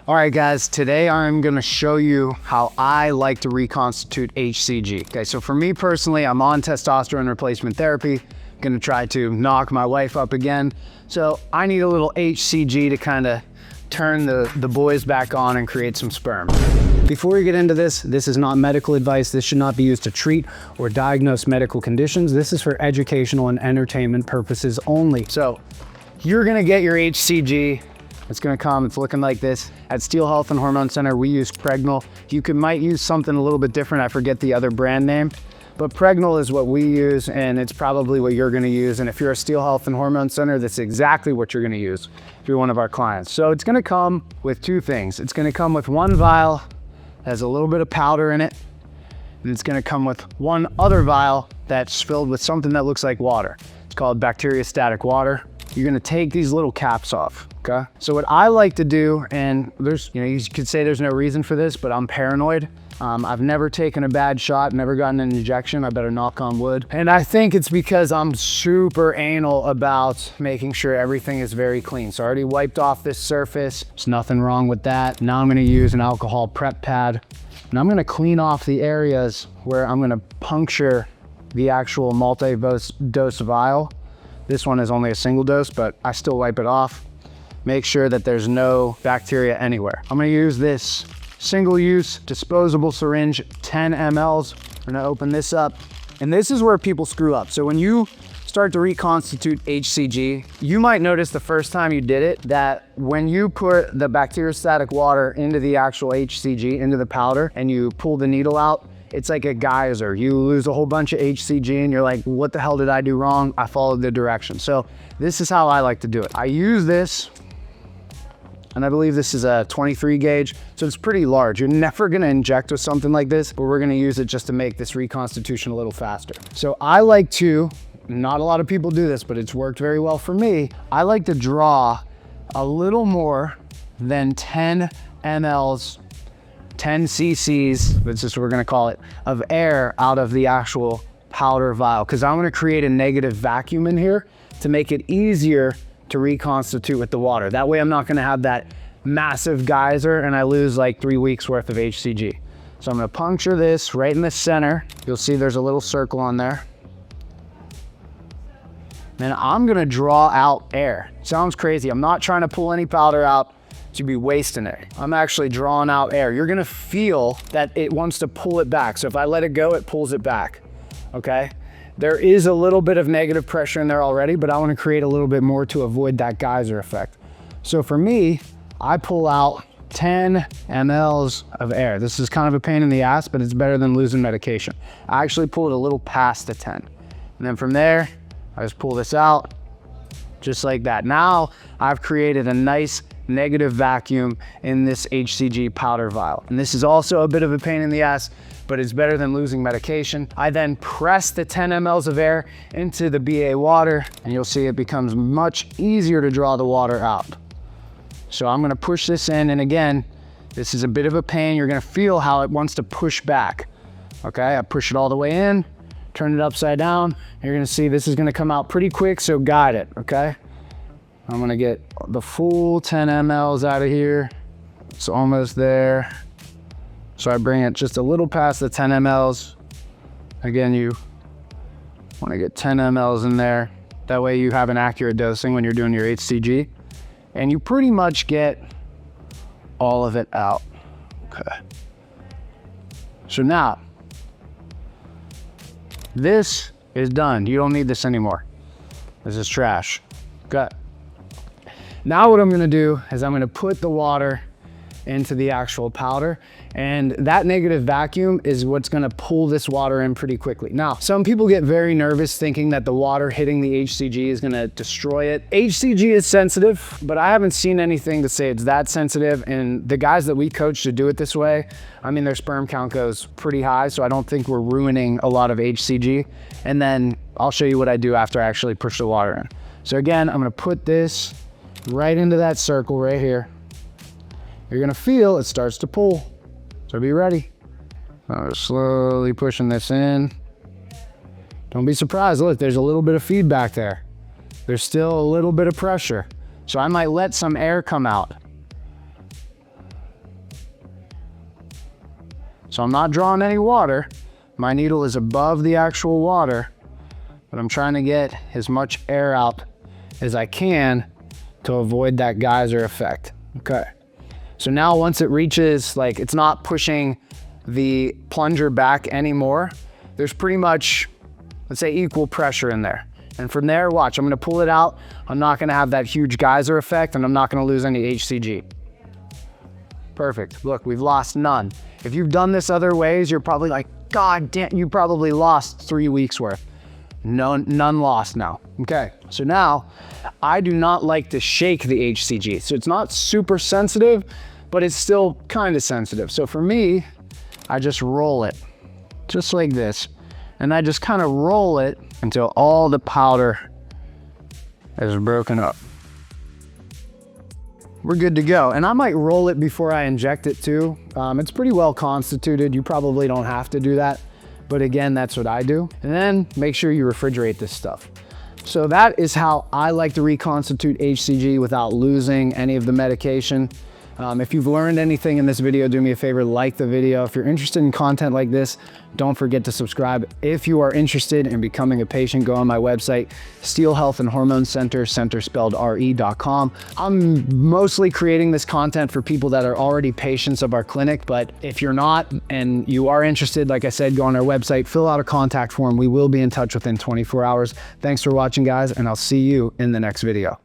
All right, guys, today I'm gonna show you how I like to reconstitute HCG. Okay, so for me personally, I'm on testosterone replacement therapy. I'm gonna try to knock my wife up again. So I need a little HCG to kind of turn the boys back on and create some sperm. Before we get into this is not medical advice. This should not be used to treat or diagnose medical conditions. This is for educational and entertainment purposes only. So you're gonna get your HCG. It's gonna come, it's looking like this. At Steel Health and Hormone Center, we use Pregnyl. You might use something a little bit different. I forget the other brand name, but Pregnyl is what we use, and it's probably what you're gonna use. And if you're a Steel Health and Hormone Center, that's exactly what you're gonna use if you're one of our clients. So it's gonna come with two things. It's gonna come with one vial that has a little bit of powder in it, and it's gonna come with one other vial that's filled with something that looks like water. It's called bacteriostatic water. You're gonna take these little caps off, okay? So what I like to do, and you could say there's no reason for this, but I'm paranoid. I've never taken a bad shot, never gotten an injection. I better knock on wood. And I think it's because I'm super anal about making sure everything is very clean. So I already wiped off this surface. There's nothing wrong with that. Now I'm gonna use an alcohol prep pad, and I'm gonna clean off the areas where I'm gonna puncture the actual multi-dose vial. This one is only a single dose, but I still wipe it off. Make sure that there's no bacteria anywhere. I'm gonna use this single-use disposable syringe, 10 mLs. I'm gonna open this up. And this is where people screw up. So when you start to reconstitute HCG, you might notice the first time you did it, that when you put the bacteriostatic water into the actual HCG, into the powder, and you pull the needle out, it's like a geyser. You lose a whole bunch of HCG and you're like, what the hell did I do wrong? I followed the direction. So this is how I like to do it. I use this, and I believe this is a 23 gauge, so it's pretty large. You're never gonna inject with something like this, but we're gonna use it just to make this reconstitution a little faster. So I like to, not a lot of people do this, but it's worked very well for me. I like to draw a little more than 10 mLs 10 cc's, that's just what we're gonna call it, of air out of the actual powder vial, because I'm gonna create a negative vacuum in here to make it easier to reconstitute with the water. That way I'm not gonna have that massive geyser and I lose like 3 weeks worth of HCG. So I'm gonna puncture this right in the center. You'll see there's a little circle on there. Then I'm gonna draw out air. Sounds crazy. I'm not trying to pull any powder out to be wasting it. I'm actually drawing out air. You're gonna feel that it wants to pull it back. So if I let it go, it pulls it back, okay? There is a little bit of negative pressure in there already, but I wanna create a little bit more to avoid that geyser effect. So for me, I pull out 10 mLs of air. This is kind of a pain in the ass, but it's better than losing medication. I actually pulled a little past the 10. And then from there, I just pull this out, just like that. Now I've created a nice negative vacuum in this HCG powder vial. And this is also a bit of a pain in the ass, but it's better than losing medication. I then press the 10 mLs of air into the BA water, and you'll see it becomes much easier to draw the water out. So I'm gonna push this in, and again, this is a bit of a pain. You're gonna feel how it wants to push back. Okay, I push it all the way in, turn it upside down. You're gonna see this is gonna come out pretty quick, so guide it, okay? I'm gonna get the full 10 mLs out of here. It's almost there. So I bring it just a little past the 10 mLs. Again, you wanna get 10 mLs in there. That way you have an accurate dosing when you're doing your HCG. And you pretty much get all of it out, okay? So now, this is done. You don't need this anymore. This is trash, okay? Now what I'm gonna do is I'm gonna put the water into the actual powder, and that negative vacuum is what's gonna pull this water in pretty quickly. Now, some people get very nervous thinking that the water hitting the HCG is gonna destroy it. HCG is sensitive, but I haven't seen anything to say it's that sensitive, and the guys that we coach to do it this way, I mean, their sperm count goes pretty high, so I don't think we're ruining a lot of HCG. And then I'll show you what I do after I actually push the water in. So again, I'm gonna put this right into that circle right here. You're gonna feel it starts to pull. So be ready. I'm slowly pushing this in. Don't be surprised, look, there's a little bit of feedback there. There's still a little bit of pressure. So I might let some air come out. So I'm not drawing any water. My needle is above the actual water, but I'm trying to get as much air out as I can to avoid that geyser effect. Okay. So now once it reaches, like, it's not pushing the plunger back anymore, there's pretty much, let's say, equal pressure in there. And from there, watch, I'm gonna pull it out. I'm not gonna have that huge geyser effect, and I'm not gonna lose any HCG. Perfect. Look, we've lost none. If you've done this other ways, you're probably like, God damn, you probably lost 3 weeks worth. None lost now. Okay, so now I do not like to shake the HCG. So it's not super sensitive, but it's still kind of sensitive. So for me, I just roll it just like this. And I just kind of roll it until all the powder is broken up. We're good to go. And I might roll it before I inject it too. It's pretty well constituted. You probably don't have to do that. But again, that's what I do. And then make sure you refrigerate this stuff. So that is how I like to reconstitute HCG without losing any of the medication. If you've learned anything in this video, do me a favor, like the video. If you're interested in content like this, don't forget to subscribe. If you are interested in becoming a patient, go on my website, Steele Health and Hormone Center, center spelled re.com. I'm mostly creating this content for people that are already patients of our clinic, but if you're not and you are interested, like I said, go on our website, fill out a contact form. We will be in touch within 24 hours. Thanks for watching, guys, and I'll see you in the next video.